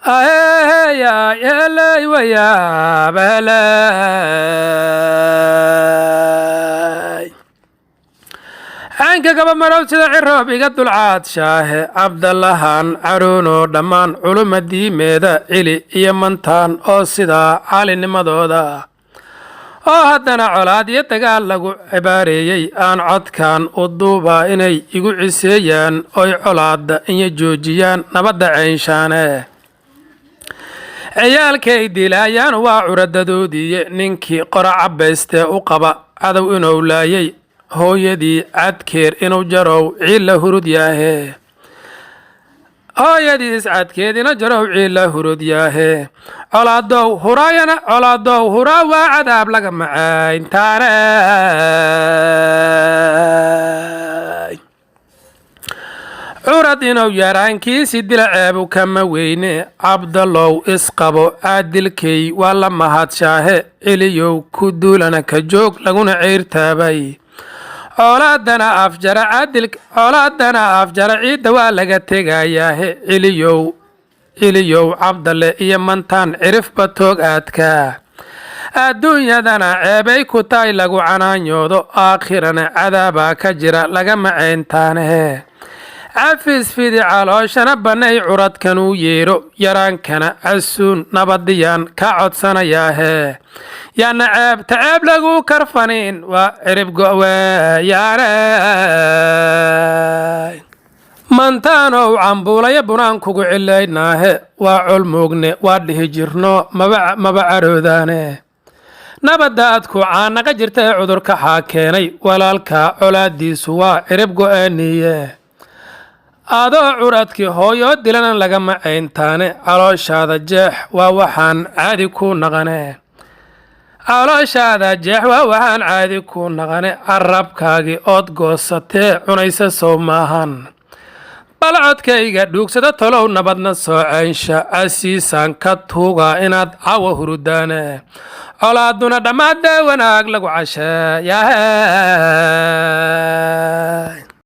يا يلي ويا بلاي عنك قبل مرو سيدا عروبي قد العاد شاه عبد الله عرونو دمان علوم الديميدا إلي يمنتان أو سيدا عالي نمدودا oo haddana colaad iyo dagaal lagu cibaareyey aan codkan u duuba inay igu ciseeyaan oy colaadda iyo joojiyaan nabadda ceynshaane ciyaalkay dilaayaan waa curadadoodiiye ninkii qora cabbaystee u qaba cadow inuu laayay hooyadii cadkeer inuu jarow ciilla hurud yaahee hooyadiis cadkeedina jarow ciilla hurud yaahee colaadow huraa waa cadaab laga macayntaane curad inuu yaraankiisi dila ceebu kama weyne cabdallow isqabo caadilkay waa la mahadshaahe celiyow ku duulana ka joog laguna ceyrtaabay colaadana afjara ciidda waa laga tegayaahe celiyow cabdalle iyo mantaan cirifba toog aadkaa adduunyadana ceebay ku tahay lagu canaanyoodo aakhirana cadaabaa ka jira laga macayntaanahe cafis fidi calooshana bannay curadkanuu yeedho yaraankana casuun nabadiyaan ka codsanayaahe yaana ceeb lagu karfaniin waa cirib go'weeyaane mantaanow cambuulaya bunaan kugu cilaynaahe waa colmoogne waa dhihi jirno maba caroodaane nabadda adku caanaqa jirta ee cudurka xaa keenay walaalka colaadiisu waa cirib go'aaniye adoo curadkii hooyoo dilana laga macayntaane calooshaada jeex waa waxaan caadi ku naqane calooshaada jeex waa waxaan caadi ku naqane carabkaagii ood goosatee cunaysa sow maahan bal codkayga dhuugsada tolow nabadna soo caynsha casiisaan ka tuugaa inaad cawa hurudaane colaaduna dhammaadee wanaag lagu casheeyahe